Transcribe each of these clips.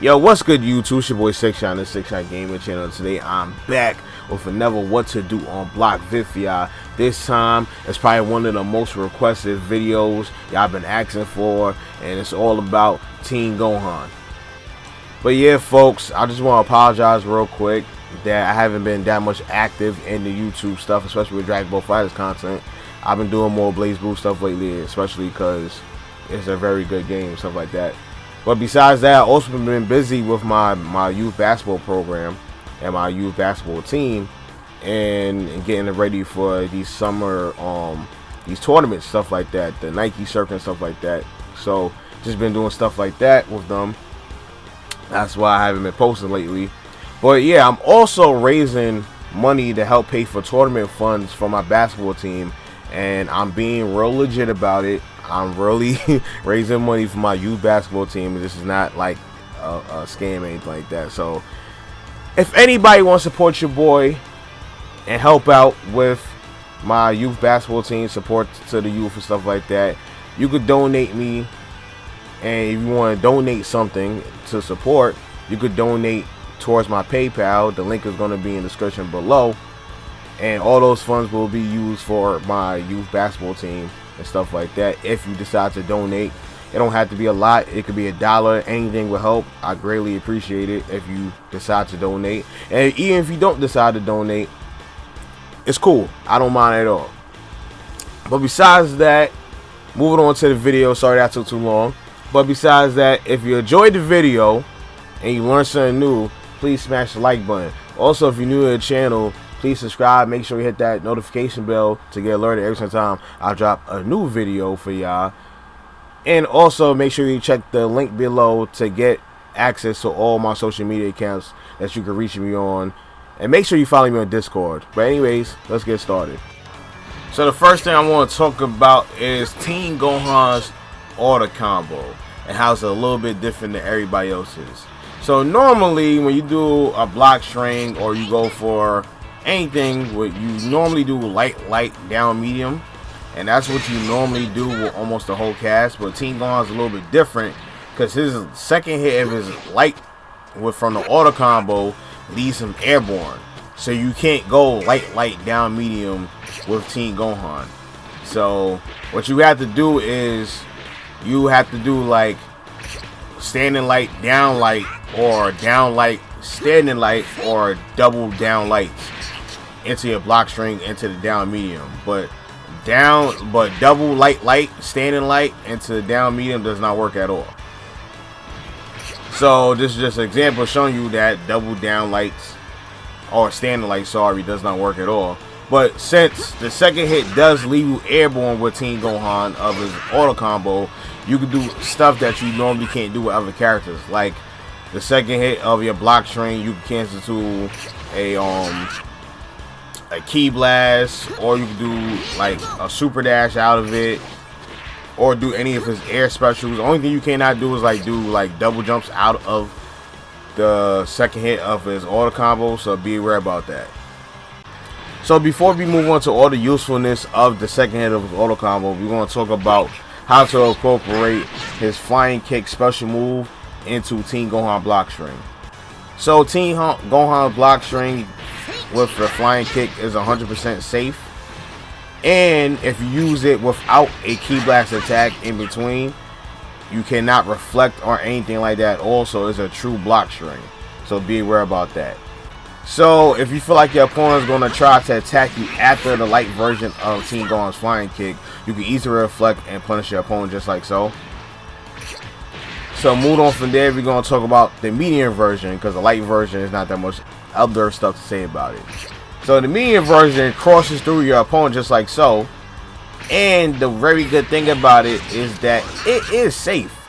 Yo, what's good YouTube? It's your boy 6shine, the 6shine Gaming Channel. Today I'm back with another what to do on block vid for y'all. This time it's probably one of the most requested videos y'all been asking for, and it's all about Team Gohan. But yeah folks, I just want to apologize real quick that I haven't been that much active in the YouTube stuff, especially with Dragon Ball FighterZ content. I've been doing more Blaze Blue stuff lately, especially because it's a very good game and stuff like that. But besides that, I've also been busy with my youth basketball program and my youth basketball team, and getting it ready for these summer these tournaments, stuff like that, the Nike circuit and stuff like that. So just been doing stuff like that with them. That's why I haven't been posting lately. But yeah, I'm also raising money to help pay for tournament funds for my basketball team, and I'm being real legit about it. I'm really raising money for my youth basketball team. This is not like a scam or anything like that. So if anybody wants to support your boy and help out with my youth basketball team, support to the youth and stuff like that, you could donate me. And if you want to donate something to support, you could donate towards my PayPal. The link is going to be in the description below, and all those funds will be used for my youth basketball team and stuff like that. If you decide to donate, it don't have to be a lot. It could be $1. Anything will help. I greatly appreciate it if you decide to donate. And even if you don't decide to donate, it's cool. I don't mind at all. But besides that, moving on to the video. Sorry that took too long. But besides that, if you enjoyed the video and you learned something new, please smash the like button. Also, if you're new to the channel, please subscribe. Make sure you hit that notification bell to get alerted every single time I drop a new video for y'all. And also make sure you check the link below to get access to all my social media accounts that you can reach me on. And make sure you follow me on Discord. But anyways, let's get started. So the first thing I want to talk about is Team Gohan's order combo and how it's a little bit different than everybody else's. So normally when you do a block string or you go for anything, what you normally do light, down, medium, and that's what you normally do with almost the whole cast. But Team Gohan is a little bit different because his second hit of his light from the auto combo leaves him airborne, so you can't go light, down, medium with Team Gohan. So what you have to do is you have to do like standing light, down light, or down light, standing light, or double down lights into your block string into the down medium. But double light, standing light into the down medium does not work at all. So this is just an example showing you that double down lights or standing light, sorry, does not work at all. But since the second hit does leave you airborne with Team Gohan of his auto combo, you can do stuff that you normally can't do with other characters. Like the second hit of your block string, you can cancel to a key blast, or you can do like a super dash out of it, or do any of his air specials. The only thing you cannot do is like double jumps out of the second hit of his auto combo, so be aware about that. So before we move on to all the usefulness of the second hit of his auto combo, we're going to talk about how to incorporate his flying kick special move into Team Gohan block string. So Team Gohan block string with the flying kick is 100% safe, and if you use it without a key blast attack in between, you cannot reflect or anything like that. Also, it's a true block string, so be aware about that. So if you feel like your opponent is going to try to attack you after the light version of Team Gohan's flying kick, you can easily reflect and punish your opponent just like so. So moving on from there, we're going to talk about the medium version, because the light version is not that much other stuff to say about it. So the medium version crosses through your opponent just like so, and the very good thing about it is that it is safe.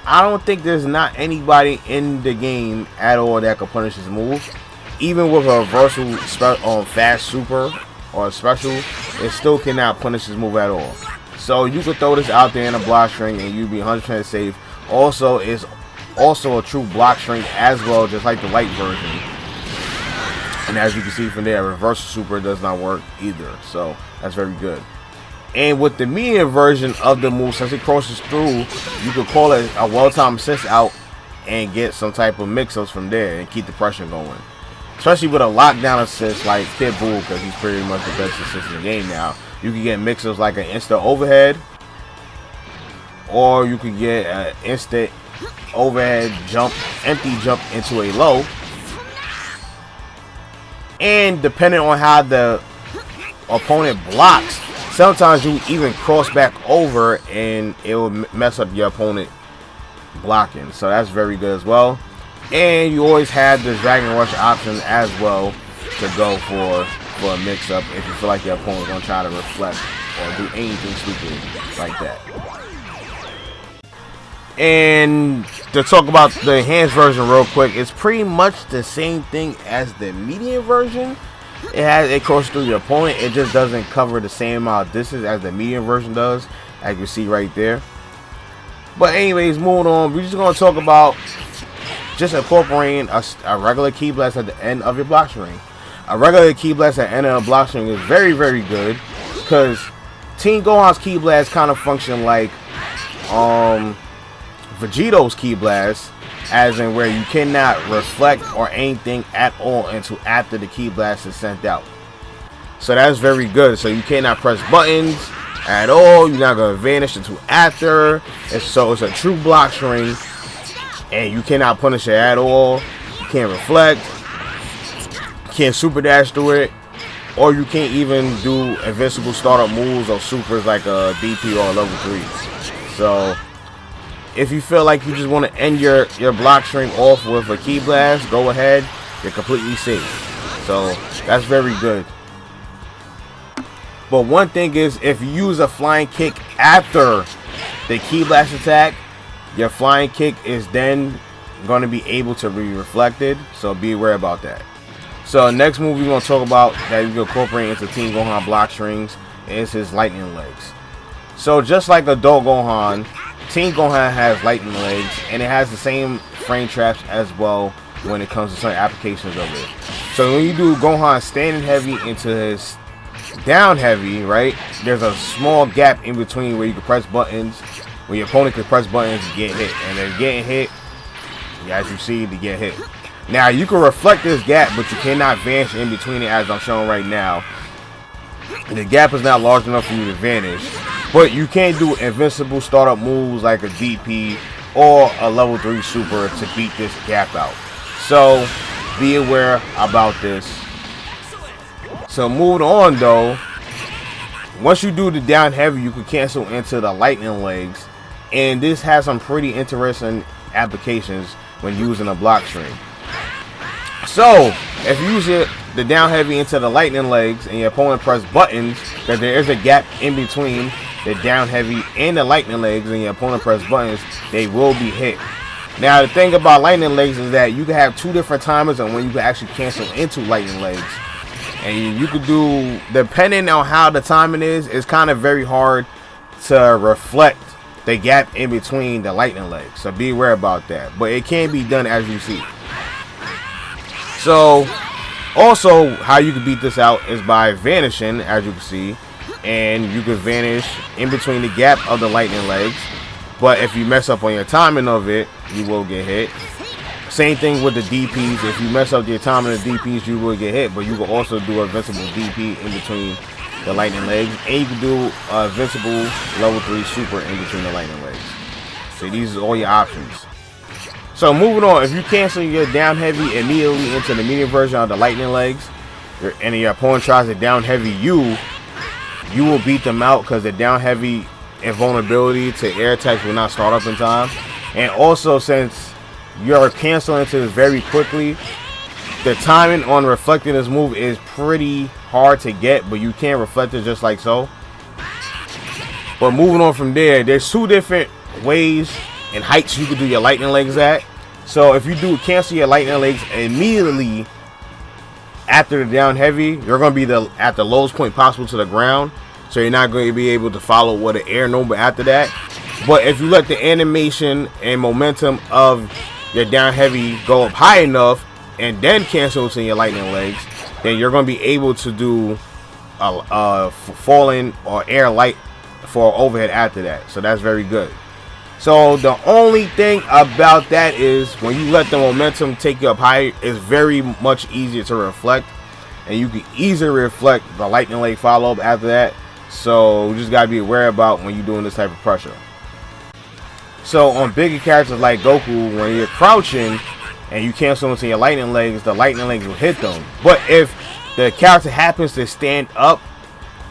I don't think there's not anybody in the game at all that can punish this move. Even with a reversal fast super or special, it still cannot punish this move at all. So you could throw this out there in a block string and you'd be 100% safe. Also, it's also a true block string as well, just like the light version. And as you can see from there, reversal super does not work either, so that's very good. And with the medium version of the move, since it crosses through, you could call it a well-timed sense out and get some type of mix-ups from there and keep the pressure going. Especially with a lockdown assist like Kid Buu, because he's pretty much the best assist in the game now. You can get mix-ups like an instant overhead, or you could get an instant overhead jump, empty jump into a low. And depending on how the opponent blocks, sometimes you even cross back over and it will mess up your opponent blocking. So that's very good as well. And you always have the Dragon Rush option as well to go for a mix-up if you feel like your opponent's going to try to reflect or do anything stupid like that. And to talk about the enhanced version real quick, it's pretty much the same thing as the medium version. It crosses through your opponent. It just doesn't cover the same amount of distance as the medium version does, as you can see right there. But anyways, moving on, we're just going to talk about just incorporating a regular key blast at the end of your block string. A regular key blast at the end of a block string is very, very good, because Team Gohan's key blast kind of function like Vegeto's key blast, as in where you cannot reflect or anything at all until after the key blast is sent out. So that's very good. So you cannot press buttons at all. You're not going to vanish until after. So it's a true block string, and you cannot punish it at all. You can't reflect. You can't super dash through it, or you can't even do invincible startup moves or supers like a DP or a level 3. So if you feel like you just want to end your block string off with a key blast, go ahead. You're completely safe. So that's very good. But one thing is, if you use a flying kick after the key blast attack, your flying kick is then going to be able to be reflected. So be aware about that. So next move we're going to talk about that you can incorporate into Team Gohan block strings is his lightning legs. So just like adult Gohan, Team Gohan has lightning legs, and it has the same frame traps as well when it comes to certain applications of it. So when you do Gohan standing heavy into his down heavy, right, there's a small gap in between where you can press buttons, where your opponent can press buttons and get hit. And they're getting hit, as you see, they get hit. Now you can reflect this gap, but you cannot vanish in between it, as I'm showing right now. The gap is not large enough for you to vanish, but you can do invincible startup moves like a DP or a level 3 super to beat this gap out. So be aware about this. So moving on though, once you do the down heavy, you can cancel into the lightning legs, and this has some pretty interesting applications when using a block string. So if you use the down heavy into the lightning legs and your opponent press buttons, that there is a gap in between the down heavy and the lightning legs, and your opponent press buttons, they will be hit. Now the thing about lightning legs is that you can have 2 different timers on when you can actually cancel into lightning legs, and you could do, depending on how the timing is, it's kind of very hard to reflect the gap in between the lightning legs. So be aware about that, but it can be done as you see. So also how you can beat this out is by vanishing, as you can see, and you can vanish in between the gap of the lightning legs. But if you mess up on your timing of it, you will get hit. Same thing with the DPs. If you mess up your timing of the DPs, you will get hit, but you can also do a invincible DP in between the lightning legs, and you can do a invincible level 3 super in between the lightning legs. So these are all your options. So moving on, if you cancel your down heavy immediately into the medium version of the lightning legs, and your opponent tries to down heavy you will beat them out, because the down heavy invulnerability to air attacks will not start up in time. And also, since you're canceling into this very quickly, the timing on reflecting this move is pretty hard to get, but you can reflect it just like so. But moving on from there, there's 2 different ways and heights you can do your lightning legs at. So if you do cancel your lightning legs immediately after the down heavy, you're going to be at the lowest point possible to the ground, so you're not going to be able to follow with an air number after that. But if you let the animation and momentum of your down heavy go up high enough and then cancel to your lightning legs, then you're going to be able to do a falling or air light for overhead after that. So that's very good. So the only thing about that is when you let the momentum take you up higher, it's very much easier to reflect, and you can easily reflect the lightning leg follow up after that. So you just gotta be aware about when you're doing this type of pressure. So on bigger characters like Goku, when you're crouching and you cancel into your lightning legs, the lightning legs will hit them. But if the character happens to stand up,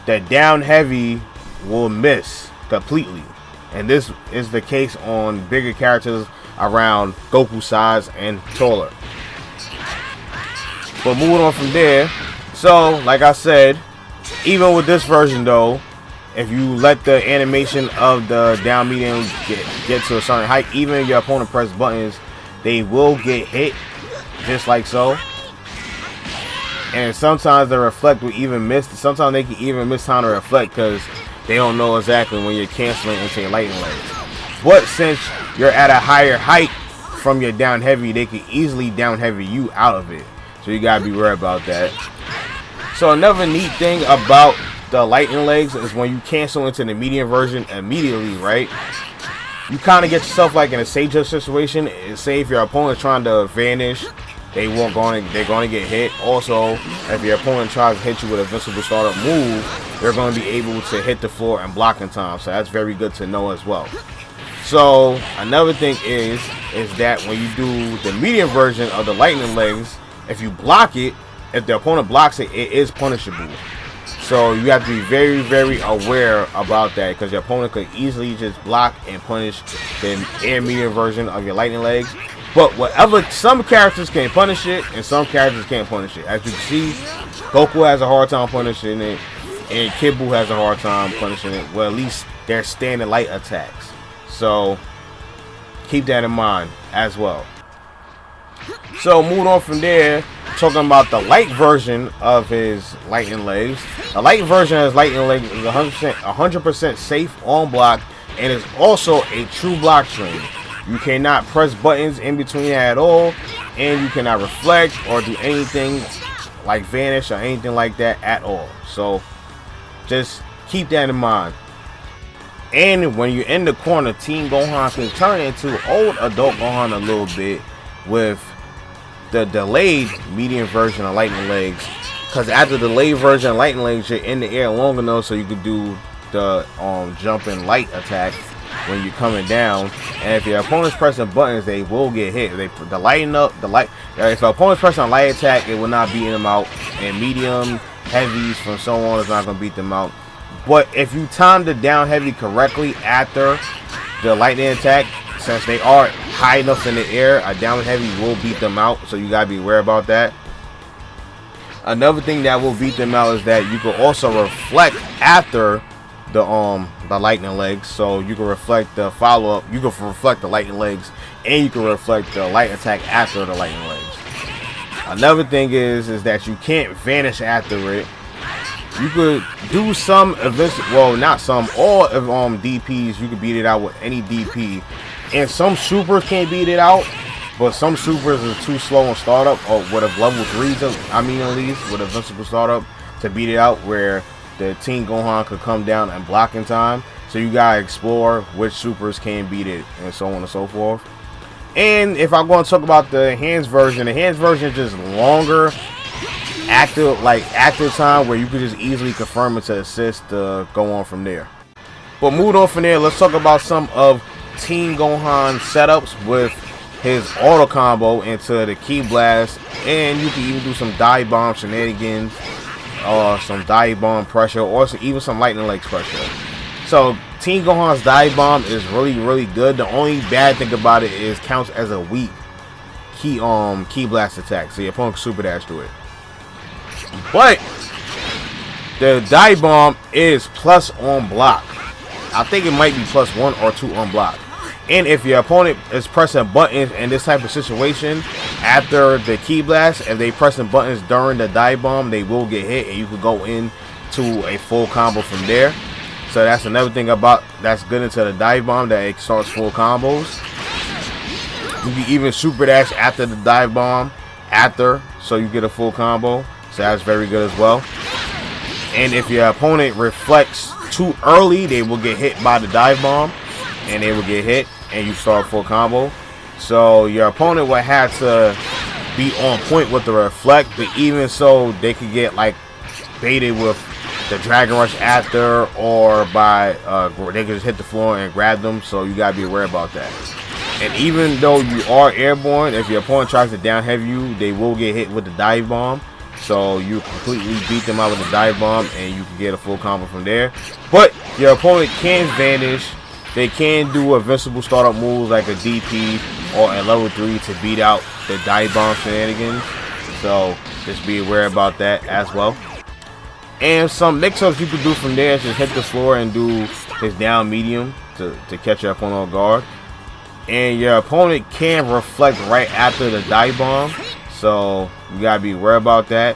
the down heavy will miss completely. And this is the case on bigger characters around Goku size and taller. But moving on from there, so like I said, even with this version though, if you let the animation of the down medium get to a certain height, even if your opponent press buttons, they will get hit just like so. And sometimes the reflect will even miss. Sometimes they can even miss time to reflect because they don't know exactly when you're canceling into your lightning legs. But since you're at a higher height from your down heavy, they can easily down heavy you out of it. So you gotta be worried about that. So another neat thing about the lightning legs is when you cancel into the medium version immediately, right? You kind of get yourself like in a sage situation. Say if your opponent's trying to vanish, they're going to get hit. Also, if your opponent tries to hit you with a invincible startup move, they're going to be able to hit the floor and block in time. So that's very good to know as well. So another thing is that when you do the medium version of the lightning legs, if you block it, if the opponent blocks it, it is punishable. So you have to be very, very aware about that because your opponent could easily just block and punish the air medium version of your lightning legs. But whatever, some characters can punish it and some characters can't punish it. As you can see, Goku has a hard time punishing it and Kid Buu has a hard time punishing it. Well, at least they're standing light attacks. So keep that in mind as well. So moving on from there, talking about the light version of his lightning legs. The light version of his lightning legs is 100% safe on block and is also a true block string. You cannot press buttons in between at all, and you cannot reflect or do anything like vanish or anything like that at all. So just keep that in mind. And when you're in the corner, Team Gohan can turn into old adult Gohan a little bit with the delayed medium version of lightning legs, because after the delayed version of lightning legs, you're in the air long enough so you can do the jumping light attack when you're coming down. And if your opponent's pressing buttons, they will get hit. If the opponent's pressing a light attack, it will not beat them out, and medium heavies from so on is not going to beat them out. But if you time the down heavy correctly after the lightning attack, since they are high enough in the air, a down heavy will beat them out, so you gotta be aware about that. Another thing that will beat them out is that you can also reflect after the lightning legs, so you can reflect the follow-up, you can reflect the lightning legs, and you can reflect the light attack after the lightning legs. Another thing is that you can't vanish after it. You could do some well, not some, all of DPs, you could beat it out with any DP. And some supers can't beat it out, but some supers are too slow on startup, or with a level 3s, I mean at least, with a invincible startup to beat it out, where the Team Gohan could come down and block in time. So you gotta explore which supers can beat it, and so on and so forth. And if I'm going to talk about the hands version is just longer active time, where you could just easily confirm it to assist to go on from there. But moving on from there, let's talk about some of Team Gohan setups with his auto combo into the Ki Blast, and you can even do some dive bomb shenanigans, or some dive bomb pressure, or even some lightning legs pressure. So Team Gohan's dive bomb is really good. The only bad thing about it is counts as a weak Ki Blast attack, so your opponent can super dash through it. But the dive bomb is plus on block. I think it might be plus 1 or 2 on block. And if your opponent is pressing buttons in this type of situation after the Ki Blast, if they pressing buttons during the dive bomb, they will get hit, and you can go into a full combo from there. So that's another thing that's good into the dive bomb, that it starts full combos. You can even super dash after the dive bomb so you get a full combo. So that's very good as well. And if your opponent reflects too early, they will get hit by the dive bomb, and they will get hit. and you start full combo. So your opponent would have to be on point with the reflect, but even so, they could get like baited with the Dragon Rush after, or by they could just hit the floor and grab them. So you gotta be aware about that. And even though you are airborne, if your opponent tries to down heavy you, they will get hit with the dive bomb. So you completely beat them out with the dive bomb, and you can get a full combo from there. But your opponent can vanish. They can do invincible startup moves like a DP or a level 3 to beat out the dive bomb shenanigans. So just be aware about that as well. And some mix-ups you can do from there is just hit the floor and do his down medium to catch your opponent off guard. And your opponent can reflect right after the dive bomb, so you gotta be aware about that.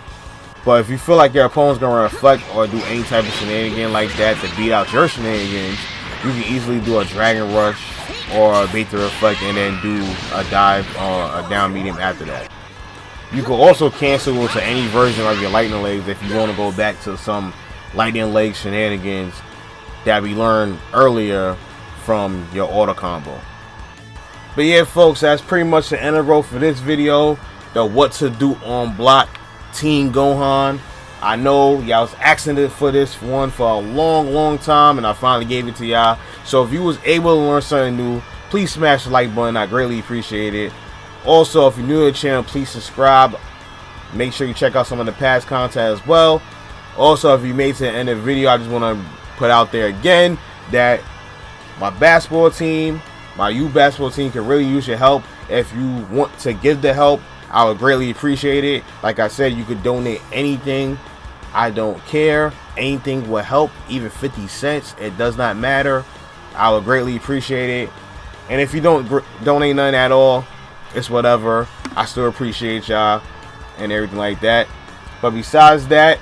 But if you feel like your opponent's gonna reflect or do any type of shenanigan like that to beat out your shenanigans, you can easily do a Dragon Rush or bait the reflect and then do a dive or a down medium after that. You can also cancel into any version of your lightning legs if you want to go back to some lightning leg shenanigans that we learned earlier from your auto combo. But yeah, folks, that's pretty much the intro for this video. The what to do on block Team Gohan. I know y'all was asking for this one for a long time, and I finally gave it to y'all. So if you was able to learn something new, please smash the like button. I greatly appreciate it. Also, if you're new to the channel, please subscribe. Make sure you check out some of the past content as well. Also, if you made it to the end of the video, I just want to put out there again that my basketball team, my youth basketball team, can really use your help. If you want to give the help, I would greatly appreciate it. Like I said, you could donate anything. I don't care. Anything will help, even 50 cents. It does not matter. I would greatly appreciate it. And if you don't donate none at all, it's whatever. I still appreciate y'all and everything like that. But besides that,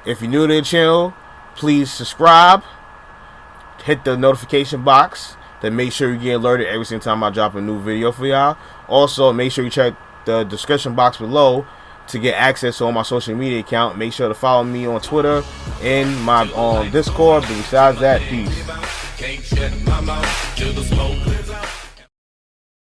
if you're new to the channel, please subscribe. Hit the notification box to make sure you get alerted every single time I drop a new video for y'all. Also, make sure you check the description box below to get access to all my social media account. Make sure to follow me on Twitter and my Discord. But besides that, peace.